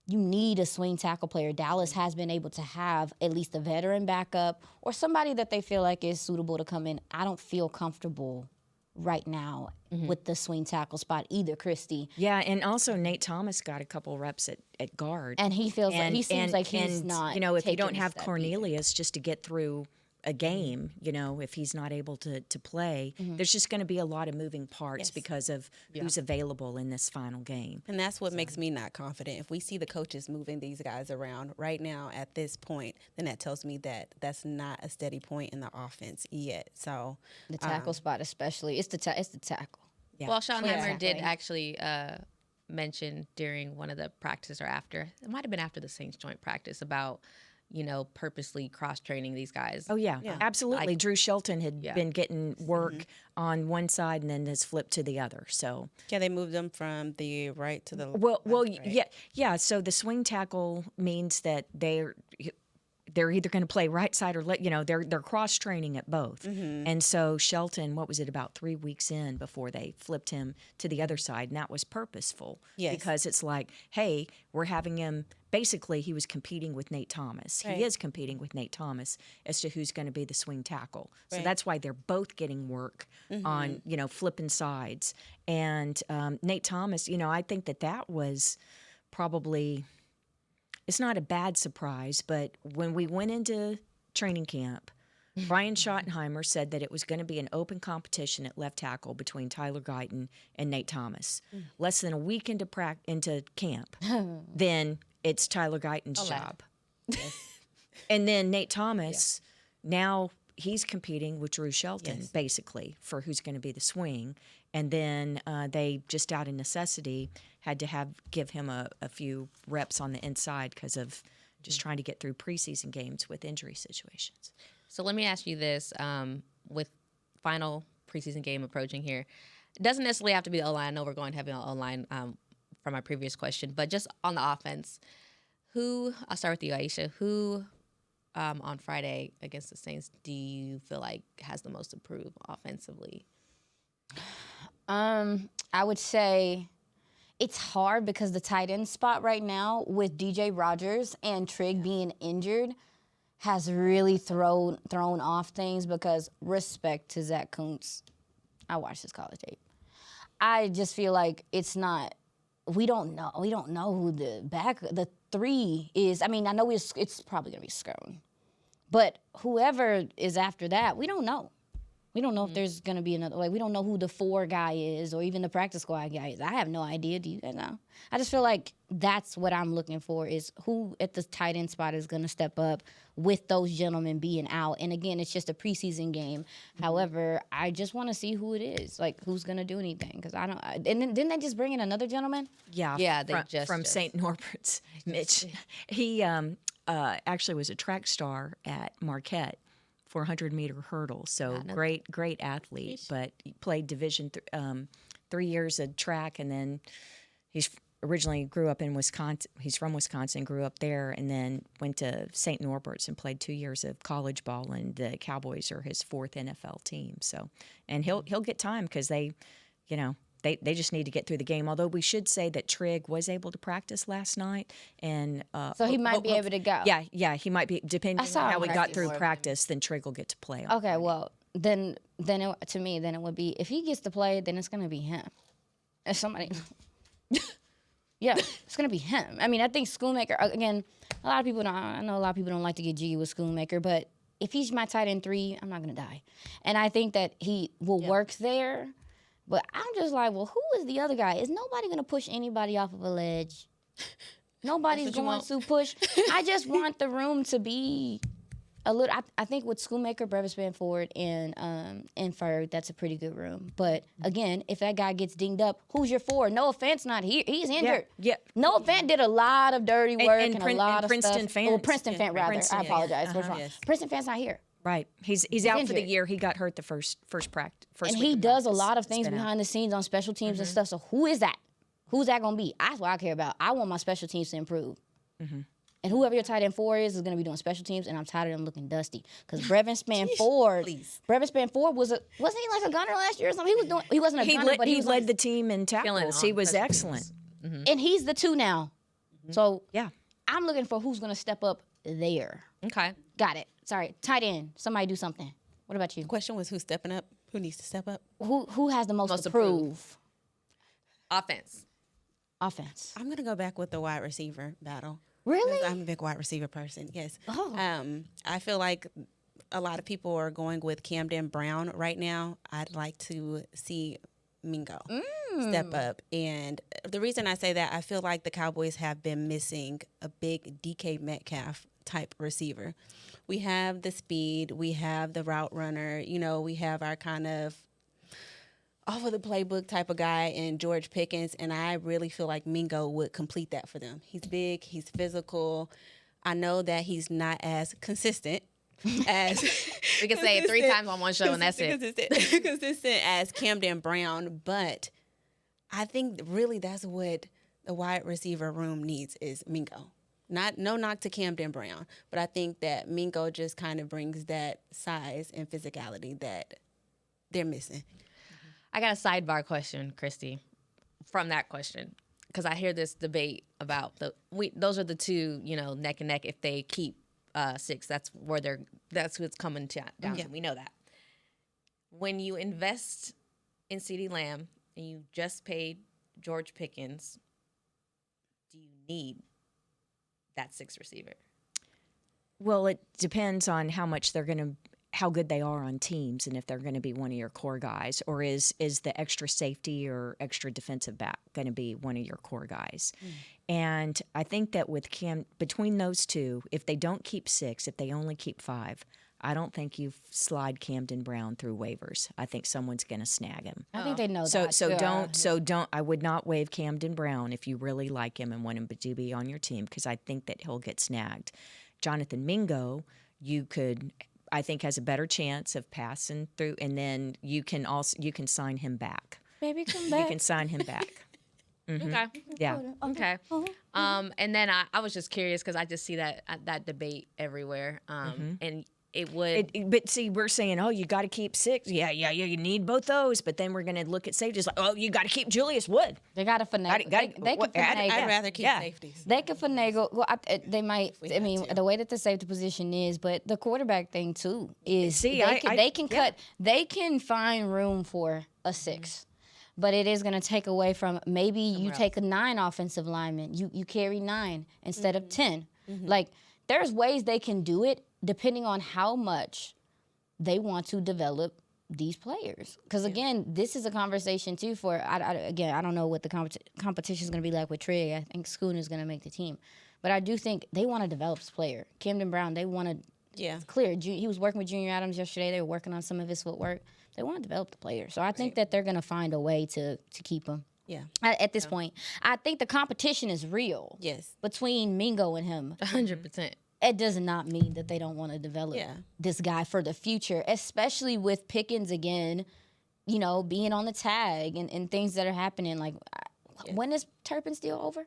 you need a swing tackle player. Dallas has been able to have at least a veteran backup or somebody that they feel like is suitable to come in. I don't feel comfortable right now with the swing tackle spot either, Christy. Yeah, and also Nate Thomas got a couple reps at guard. And he feels like he seems like he's not. You know, if you taking don't a have step Cornelius just to get through a game, you know, if he's not able to play, there's just going to be a lot of moving parts because of who's available in this final game. And that's what makes me not confident. If we see the coaches moving these guys around right now at this point, then that tells me that that's not a steady point in the offense yet. So the tackle spot, especially, it's the tackle. Yeah. Well, Schottenheimer did Exactly. actually mention during one of the practice or after, it might have been after the Saints joint practice about, you know, purposely cross-training these guys. Oh, yeah, absolutely. Drew Shelton had been getting work on one side and then has flipped to the other. So yeah, they moved them from the right to the well, left, right? yeah. So the swing tackle means that they're either going to play right side or they're cross training at both. And so Shelton, what was it, about 3 weeks in before they flipped him to the other side, and that was purposeful because it's like, hey, we're having him. Basically, he was competing with Nate Thomas. Right. He is competing with Nate Thomas as to who's going to be the swing tackle. So Right. that's why they're both getting work on, flipping sides. And Nate Thomas, I think that was probably, it's not a bad surprise, but when we went into training camp, Brian Schottenheimer said that it was going to be an open competition at left tackle between Tyler Guyton and Nate Thomas. Less than a week into camp, then it's Tyler Guyton's job. And then Nate Thomas, now he's competing with Drew Shelton, basically, for who's going to be the swing. And then they, just out of necessity, had to give him a few reps on the inside because of just trying to get through preseason games with injury situations. So let me ask you this, with final preseason game approaching here, it doesn't necessarily have to be the O-line. I know we're going heavy on O-line from my previous question, but just on the offense, I'll start with you, Aisha, who on Friday against the Saints do you feel like has the most improved offensively? I would say it's hard because the tight end spot right now with DJ Rogers and Trigg being injured has really thrown off things because respect to Zach Kuntz. I watched his college tape. I just feel like it's not. We don't know who the three is. I mean, I know it's probably gonna be Scone, but whoever is after that, we don't know. We don't know if there's going to be another. Like, we don't know who the 4 guy is or even the practice squad guy is. I have no idea. Do you guys know? I just feel like that's what I'm looking for is who at the tight end spot is going to step up with those gentlemen being out. And, again, it's just a preseason game. However, I just want to see who it is, like who's going to do anything. Because I don't. And then didn't they just bring in another gentleman? Yeah, from St. Norbert's, Mitch. He actually was a track star at Marquette. 400-meter hurdle, so great athlete, but he played Division 3 years of track, and then he's originally grew up in Wisconsin. He's from Wisconsin, grew up there, and then went to St. Norbert's and played 2 years of college ball, and the Cowboys are his 4th NFL team. So, and he'll get time because they just need to get through the game. Although we should say that Trigg was able to practice last night, and so he might be able to go. Yeah, he might be. Depending on how he got through practice, then Trigg will get to play. Okay, well then it would be if he gets to play, then it's gonna be him. If somebody, yeah, it's gonna be him. I mean, I think Schoonmaker again. I know a lot of people don't like to get jiggy with Schoonmaker, but if he's my tight end 3, I'm not gonna die, and I think that he will work there. But I'm just like, well, who is the other guy? Is nobody going to push anybody off of a ledge? Nobody's going to push. I just want the room to be a little. I think with Schoonmaker, Brevis Spanford, and Ferg, that's a pretty good room. But again, if that guy gets dinged up, who's your 4? No offense, not here. He's injured. Yeah. No offense did a lot of dirty work and a lot of Princeton stuff. fans. Well, Princeton fan rather. Princeton, I apologize. yeah. What's wrong? Princeton fans not here. Right. He's out for the injured. year. He got hurt the first practice. And he does a lot of things behind the scenes on special teams and stuff. So who is that? Who's that going to be? That's what I care about. I want my special teams to improve. And whoever your tight end 4 is going to be doing special teams, and I'm tired of them looking dusty. Because Brevin Spanford, wasn't he like a gunner last year or something? He wasn't a gunner, but he led the team in tackles. He was excellent. And he's the 2 now. So Yeah. I'm looking for who's going to step up there. Okay. Got it. Sorry. Tight end. Somebody do something. What about you? The question was who's stepping up? Who needs to step up? Who has the most Most to to prove? Offense. Offense. I'm gonna go back with the wide receiver battle. Really? 'Cause I'm a big wide receiver person. Yes. Oh. I feel like a lot of people are going with Camden Brown right now. I'd like to see Mingo step up. And the reason I say that, I feel like the Cowboys have been missing a big DK Metcalf type receiver. We have the speed, we have the route runner, we have our kind of off of the playbook type of guy in George Pickens, and I really feel like Mingo would complete that for them. He's big, he's physical. I know that he's not as consistent as We can say it 3 times on one show, and that's it. consistent as Camden Brown, but I think really that's what the wide receiver room needs is Mingo. No knock to Camden Brown, but I think that Mingo just kind of brings that size and physicality that they're missing. I got a sidebar question, Christy, from that question, because I hear this debate about those are the two, neck and neck. If they keep 6, that's who it's coming down to. We know that. When you invest in CeeDee Lamb and you just paid George Pickens, do you need that 6th receiver? Well, it depends on how good they are on teams, and if they're going to be one of your core guys, or is the extra safety or extra defensive back going to be one of your core guys? And I think that with between those two, if they don't keep 6, if they only keep 5, I don't think you slide Camden Brown through waivers. I think someone's going to snag him. I think they know So that. don't. I would not waive Camden Brown if you really like him and want him to be on your team, because I think that he'll get snagged. Jonathan Mingo, I think has a better chance of passing through, and then you can sign him back. Baby, come back. You can sign him back. Okay. Yeah. Okay. And then I was just curious because I just see that debate everywhere. And it would. But see, we're saying, oh, you got to keep 6. Yeah, you need both those. But then we're going to look at safeties like, oh, you got to keep Julius Wood. They got to finagle. They can finagle. I'd rather keep safeties. They can finagle. Well, they might. I mean, the way that the safety position is, but the quarterback thing too is. See, they can cut. They can find room for a 6. But it is going to take away from maybe you take a 9 offensive lineman. You carry 9 instead of 10. Like, there's ways they can do it depending on how much they want to develop these players. Because, again, this is a conversation, too, for, I don't know what the competition is going to be like with Trey. I think Schoon is going to make the team. But I do think they want to develop this player. Camden Brown, they want to, it's clear. He was working with Junior Adams yesterday. They were working on some of his footwork. They want to develop the player. So I think that they're going to find a way to keep him. Yeah. At this point. I think the competition is real. Yes. Between Mingo and him. 100%. It does not mean that they don't want to develop this guy for the future, especially with Pickens again, being on the tag and things that are happening. Like, when is Turpin's deal over?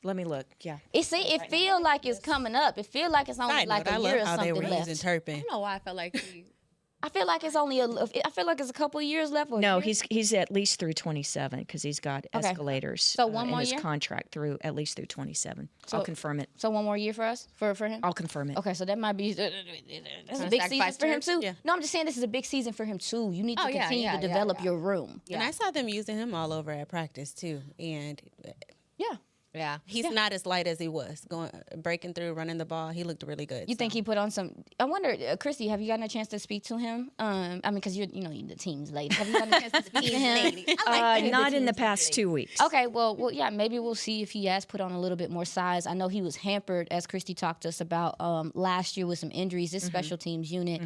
Let me look. Yeah. It feel like it's coming up. It feel like it's only like a year or something left. Turpin. I don't know why I felt like I feel like it's a couple of years left. No, he's at least through 27 because he's got escalators. So one more in his year? contract through at least through 27. I'll confirm it. So one more year for us for him. I'll confirm it. Okay, so that might be that's a big season for him too. Yeah. No, I'm just saying this is a big season for him too. You need to continue to develop your room. And I saw them using him all over at practice too, and Yeah. he's not as light as he was breaking through, running the ball. He looked really good. You think he put on some? I wonder, Christy, have you gotten a chance to speak to him? I mean, because you're the team's lady. Have you gotten a chance to speak to him? Not in the past 2 weeks. Okay, well, yeah, maybe we'll see if he has put on a little bit more size. I know he was hampered, as Christy talked to us about last year with some injuries. This special teams unit,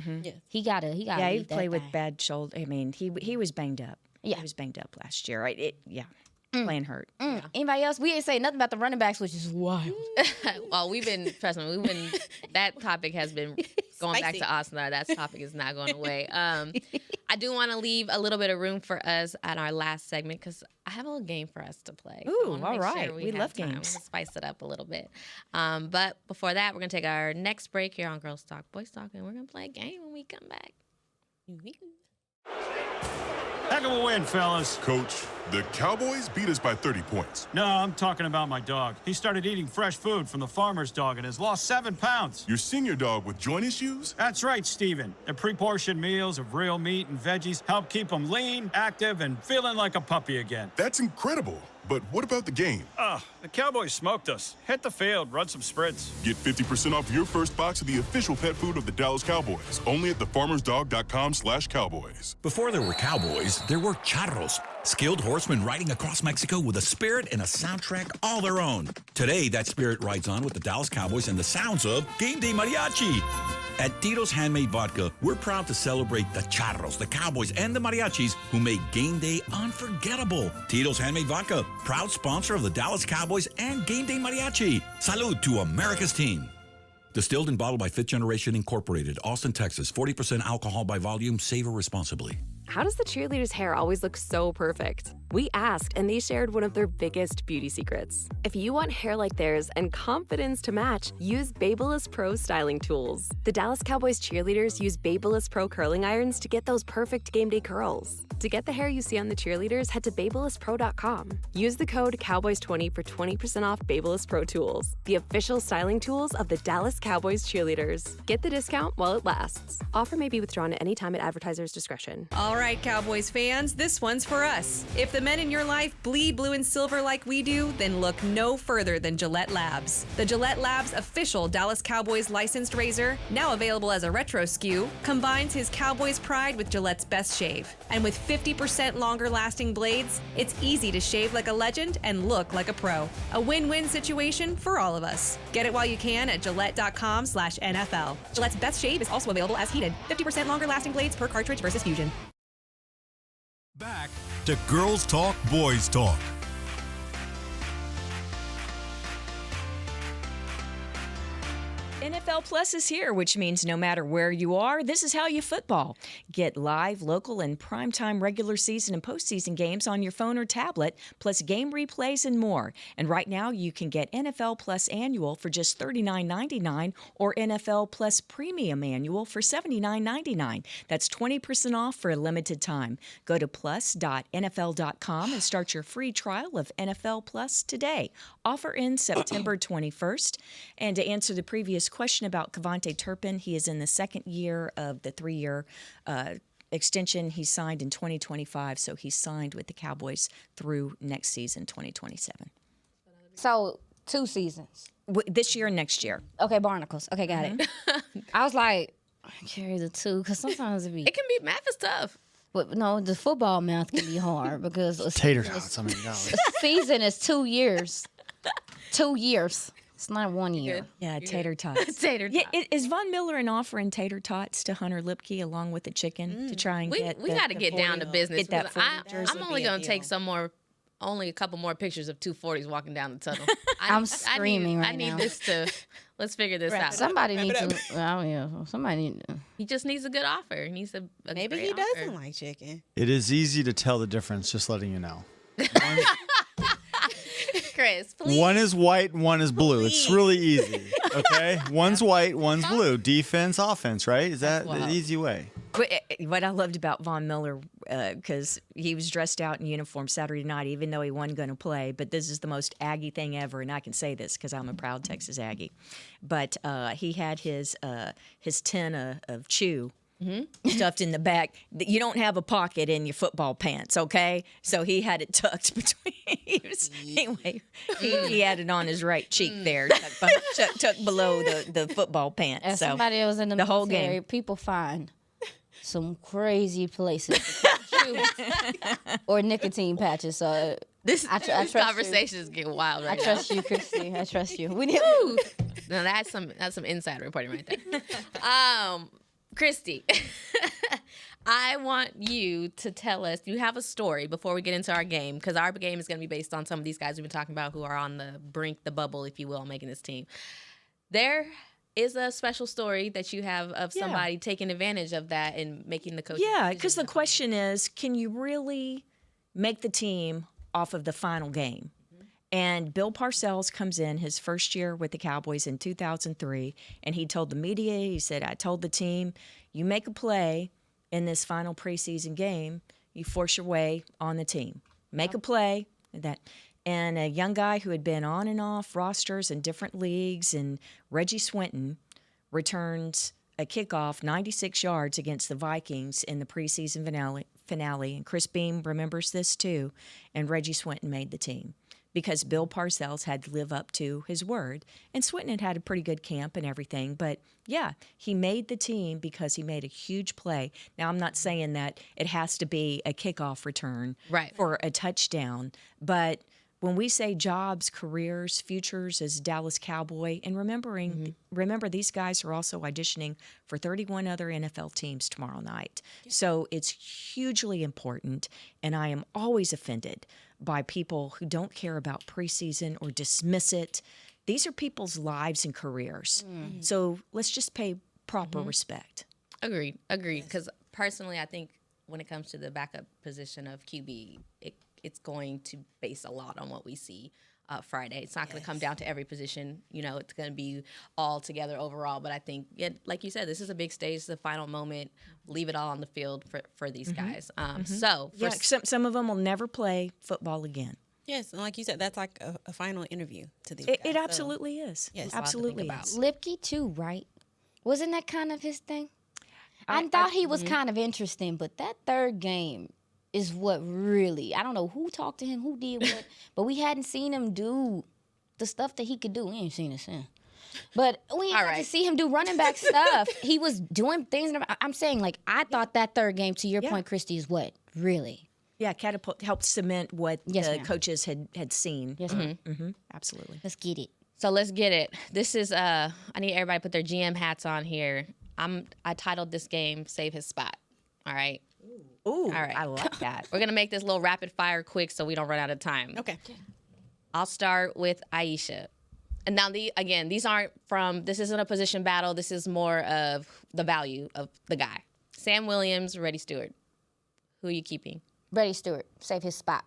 he got to. Yeah, he played with bad shoulder. I mean, he was banged up. Yeah, he was banged up last year. Right? Playing hurt. Yeah. Anybody else? We ain't say nothing about the running backs, which is wild. Well, that topic has been going back to Austin. That topic is not going away. I do want to leave a little bit of room for us at our last segment because I have a little game for us to play. Ooh, all right. We love games. We're going to spice it up a little bit. But before that, we're going to take our next break here on Girls Talk, Boys Talk, and we're going to play a game when we come back. Heck of a win, fellas. Coach, the Cowboys beat us by 30 points. No, I'm talking about my dog. He started eating fresh food from the farmer's dog and has lost 7 pounds. Your senior dog with joint issues? That's right, Steven. The pre-portioned meals of real meat and veggies help keep him lean, active, and feeling like a puppy again. That's incredible. But what about the game? The Cowboys smoked us. Hit the field, run some sprints. Get 50% off your first box of the official pet food of the Dallas Cowboys. Only at thefarmersdog.com/Cowboys. Before there were cowboys, there were charros, skilled horsemen riding across Mexico with a spirit and a soundtrack all their own. Today, that spirit rides on with the Dallas Cowboys and the sounds of Game Day Mariachi. At Tito's Handmade Vodka, we're proud to celebrate the charros, the cowboys, and the mariachis who made game day unforgettable. Tito's Handmade Vodka, proud sponsor of the Dallas Cowboys and Game Day Mariachi. Salud to America's team. Distilled and bottled by Fifth Generation Incorporated, Austin, Texas. 40% alcohol by volume. Savor responsibly. How does the cheerleader's hair always look so perfect? We asked, and they shared one of their biggest beauty secrets. If you want hair like theirs and confidence to match, use Babyliss Pro styling tools. The Dallas Cowboys cheerleaders use Babyliss Pro curling irons to get those perfect game day curls. To get the hair you see on the cheerleaders, head to BabylissPro.com. Use the code Cowboys20 for 20% off Babyliss Pro tools, the official styling tools of the Dallas Cowboys cheerleaders. Get the discount while it lasts. Offer may be withdrawn at any time at advertiser's discretion. All right, Cowboys fans, this one's for us. If the men in your life bleed blue and silver like we do, then look no further than Gillette Labs. The Gillette Labs official Dallas Cowboys licensed razor, now available as a retro SKU, combines his Cowboys pride with Gillette's best shave. And with 50% longer lasting blades, it's easy to shave like a legend and look like a pro. A win-win situation for all of us. Get it while you can at Gillette.com/NFL. Gillette's best shave is also available as heated. 50% longer lasting blades per cartridge versus Fusion. Back to Girls Talk, Boys Talk. NFL Plus is here, which means no matter where you are, this is how you football. Get live, local, and primetime regular season and postseason games on your phone or tablet, plus game replays and more. And right now, you can get NFL Plus Annual for just $39.99 or NFL Plus Premium Annual for $79.99. That's 20% off for a limited time. Go to plus.nfl.com and start your free trial of NFL Plus today. Offer ends September 21st. And to answer the previous question about Kevontae Turpin, he is in the second year of the 3-year extension. He signed in 2025, so he's signed with the Cowboys through next season, 2027. So 2 seasons. This year and next year. Okay, Barnacles. Okay, got it. I was like, I carry the 2 because sometimes It can be, math is tough. But no, the football math can be hard because Tater tots. I mean, a season is 2 years. 2 years. It's not 1 year. Yeah, tater tots. Tater tots. Yeah, is Von Miller offering tater tots to Hunter Lipke along with the chicken to try and get? We got to get down to business. Get that 40 jersey. I'm only going to take only a couple more pictures of 240s walking down the tunnel. I'm screaming right now. I need this to. Let's figure this out. Somebody needs to. Well, yeah, somebody need to. He just needs a good offer. He needs a Maybe great he offer. doesn't like chicken. it is easy to tell the difference, just letting you know. Chris, please. One is white and one is blue. It's really easy, okay? One's white, one's blue. Defense, offense, right? Is that the easy way? What I loved about Von Miller, because he was dressed out in uniform Saturday night, even though he wasn't going to play. But this is the most Aggie thing ever, and I can say this because I'm a proud Texas Aggie. But he had his tin of chew stuffed in the back. You don't have a pocket in your football pants, okay? So he had it tucked between. Anyway, he had it on his right cheek there, tucked below the football pants. As so somebody that was in the whole military, game. people find some crazy places to put chew or nicotine patches. So This trust conversation is getting wild right I trust you, Christy. I trust you. We need. now. That's some insider reporting right there. Christy, I want you to tell us, you have a story before we get into our game, because our game is going to be based on some of these guys we've been talking about who are on the brink, the bubble, if you will, making this team. There is a special story that you have of somebody taking advantage of that and making the coaching. Yeah, because the question is, can you really make the team off of the final game? And Bill Parcells comes in his first year with the Cowboys in 2003, and he told the media, he said, I told the team, you make a play in this final preseason game, You force your way on the team. Make a play. And a young guy who had been on and off rosters in different leagues, and Reggie Swinton returns a kickoff 96 yards against the Vikings in the preseason finale. And Chris Beam remembers this too. And Reggie Swinton made the team because Bill Parcells had to live up to his word. And Swinton had a pretty good camp and everything. But, yeah, he made the team because he made a huge play. Now, I'm not saying that it has to be a kickoff return for a touchdown. But when we say jobs, careers, futures as Dallas Cowboy, and remember these guys are also auditioning for 31 other NFL teams tomorrow night. Yeah. So it's hugely important, and I am always offended by people who don't care about preseason or dismiss it. These are people's lives and careers. So let's just pay proper respect. Agreed. Because personally, I think when it comes to the backup position of QB, it's going to base a lot on what we see Friday. It's not going to come down to every position. It's going to be all together overall. But I think, like you said, this is a big stage, the final moment. Leave it all on the field for these guys. So some of them will never play football again. Yes, and like you said, that's like a final interview to these guys. It so. Absolutely is. Yes, absolutely is. Lipke too, right? Wasn't that kind of his thing? I thought he was kind of interesting, but that third game is what really, I don't know who talked to him, who did what, but we hadn't seen him do the stuff that he could do. We ain't seen it since. But we ain't got to see him do running back stuff. He was doing things. I'm saying, like, I thought that third game, to your point, Christy, is what, really? Yeah, catapult helped cement what the coaches had seen. Yes, ma'am. Absolutely. Let's get it. So let's get it. This is, I need everybody to put their GM hats on here. I titled this game, Save His Spot. All right? Ooh, all right. I like that. We're going to make this little rapid fire quick so we don't run out of time. Okay. I'll start with Aisha. And now, these aren't this isn't a position battle. This is more of the value of the guy. Sam Williams, Reddy Stewart. Who are you keeping? Reddy Stewart. Save his spot.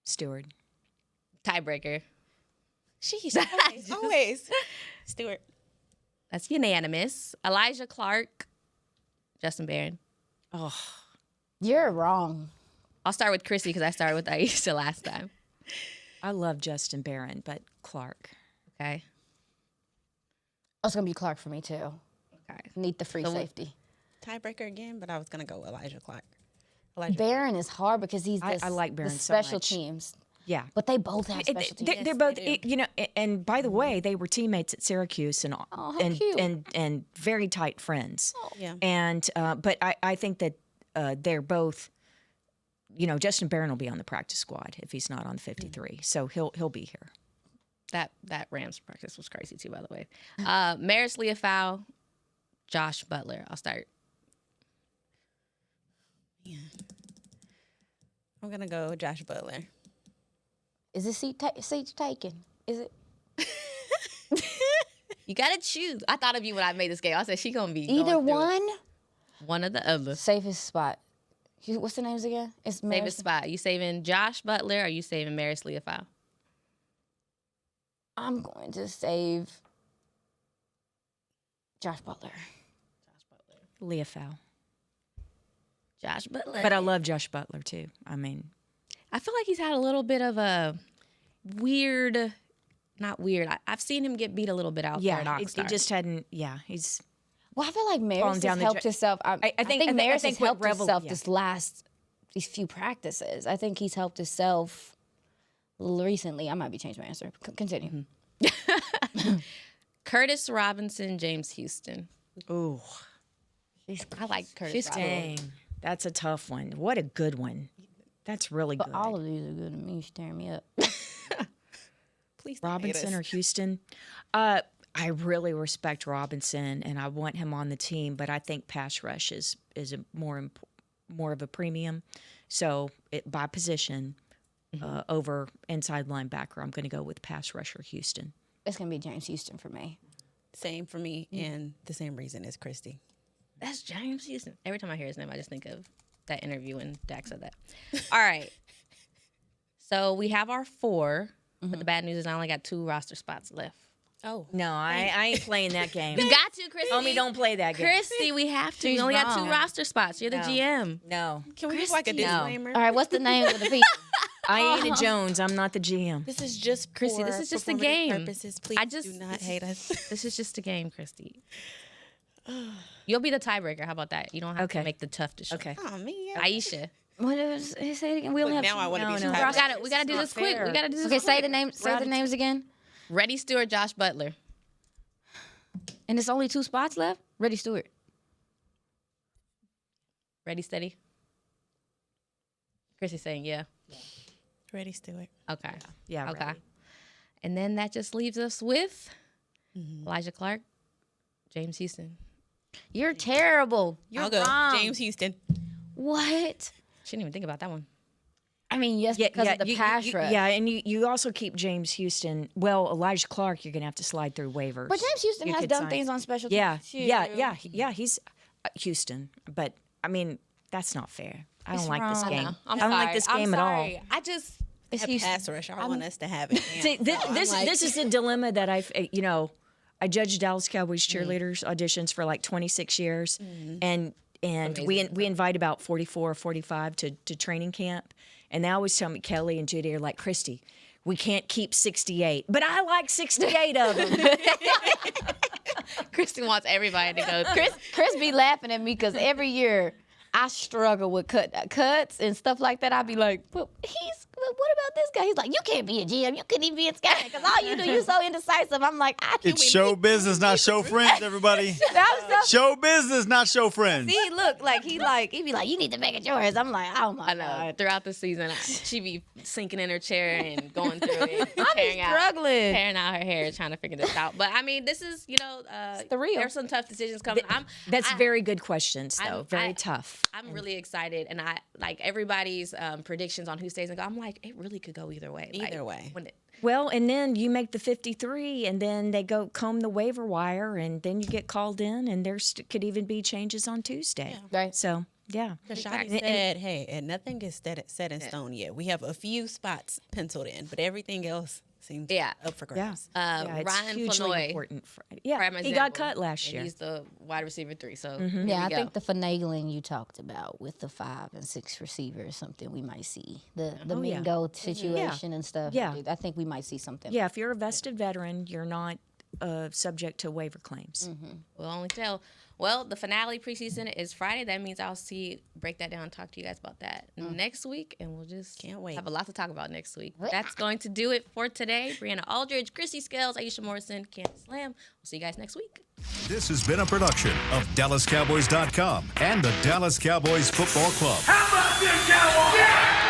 Stewart. Tiebreaker. Sheesh. Always. Stewart. That's unanimous. Elijah Clark. Justin Barron. Oh, you're wrong. I'll start with Chrissy because I started with Aisha last time. I love Justin Barron, but Clark. Okay. Oh, it's going to be Clark for me, too. Okay. Need the free safety. Tiebreaker again, but I was going to go Elijah Clark. Barron is hard because he's I like Barron the special so much. teams. Yeah. But they both have special teams. They're both, and by the way, they were teammates at Syracuse and very tight friends. Oh. Yeah. And but I think that they're both, Justin Barron will be on the practice squad if he's not on 53. So he'll be here. That Rams practice was crazy too, by the way. Maris Leafau, Josh Butler. I'll start. Yeah. I'm going to go Josh Butler. Is this seat taken? Is it? You got to choose. I thought of you when I made this game. I said she going to be either one? One or the other. Save his spot. What's the names again? It's Save his spot. Are you saving Josh Butler or are you saving Maris Leafau? I'm going to save Josh Butler. Leafau. Josh Butler. But I love Josh Butler, too. I mean, I feel like he's had a little bit of a weird, not weird. I've seen him get beat a little bit out there at Oxnard. He just hadn't, he's... Well, I feel like Maris has helped himself. I think Maris has helped himself these few practices. I think he's helped himself recently. I might be changing my answer. Continue. Curtis Robinson, James Houston. Ooh. I like Curtis Robinson. Dang. That's a tough one. What a good one. That's really good. All of these are good to me. You're staring me up. Please Robinson or Houston? I really respect Robinson, and I want him on the team, but I think pass rush is a more of a premium. So by position over inside linebacker, I'm going to go with pass rusher Houston. It's going to be James Houston for me. Same for me, and the same reason as Christy. That's James Houston. Every time I hear his name, I just think of that interview when Dak said that. All right. So we have our 4, but the bad news is I only got 2 roster spots left. Oh. No, I ain't playing that game. You got to, Christy. Homie, don't play that game. Christy, we have to. She's We only got 2 wrong. roster spots. You're the GM. No. Can we give like a disclaimer? All right, what's the name of the people? Iana Jones, I'm not the GM. This is just Christy, for this is just a performative game. Purposes. Please do not hate us. This is just a game, Christy. You'll be the tiebreaker. How about that? You don't have to make the tough decision. Okay. Oh, man. Aisha. What is? Say it again. We only have. Now I want to be no. tiebreaker. We gotta do this quick. We gotta do this Okay, quick. say the name. Say the names again. Reddy Stewart, Josh Butler. And there's only 2 spots left. Reddy Stewart. Ready, steady. Chrissy's saying yeah. Ready, Stewart. Okay. Yeah, Okay. ready. And then that just leaves us with Elijah Clark, James Houston. You're terrible. You're I'll go. wrong. James Houston. What? She didn't even think about that one. I mean, yes, because of the pass rush. Yeah, and you also keep James Houston. Well, Elijah Clark, you're going to have to slide through waivers. But James Houston You has could done sign- things on special Yeah, teams too. yeah. He's Houston, but I mean that's not fair. I don't It's like this wrong. game. I'm I don't like this game at all. I just It's A Houston. pass rush. I want us to have it. See, this is a dilemma that I judged Dallas Cowboys cheerleaders auditions for like 26 years, and we invite about 44 or 45 to training camp, and they always tell me, Kelly and Judy are like, Christy, we can't keep 68, but I like 68 of them. Christy wants everybody to go. Chris be laughing at me because every year I struggle with cuts and stuff like that. I be like, but what about this guy? He's like, you can't be a GM. You couldn't even be in scouting because all you do, you so indecisive. I'm like, It's show business, not show friends, everybody. Show business, not show friends. See, look, he be like, you need to make it yours. I'm like, oh my I know. God. Throughout the season, she be sinking in her chair and going through it, and I be struggling. tearing out her hair, trying to figure this out. But I mean, this is the real. There's some tough decisions coming. That's very good questions, though. I'm- Very I- tough. I'm really excited, and I like everybody's predictions on who stays and go. I'm like, it really could go either way. Either way. Well, and then you make the 53, and then they go comb the waiver wire, and then you get called in, and there could even be changes on Tuesday. Right. So, yeah. Shotty said, hey, and nothing is set in stone yet. We have a few spots penciled in, but everything else seems up for grabs. It's Ryan hugely Flanoy, important. prime He got example, cut last and year. He's the wide receiver 3. So Yeah, I think the finagling you talked about with the 5 and 6 receivers is something we might see. The Mingo situation and stuff. Yeah. I think we might see something. Yeah, if you're a vested veteran, you're not subject to waiver claims. we'll only tell. Well, the finale preseason is Friday. That means I'll break that down and talk to you guys about that next week. And we'll just Can't wait. have a lot to talk about next week. That's going to do it for today. Brianna Aldridge, Chrissy Scales, Aisha Morrison, Candace Lamb. We'll see you guys next week. This has been a production of DallasCowboys.com and the Dallas Cowboys Football Club. How about this, Cowboys? Yeah!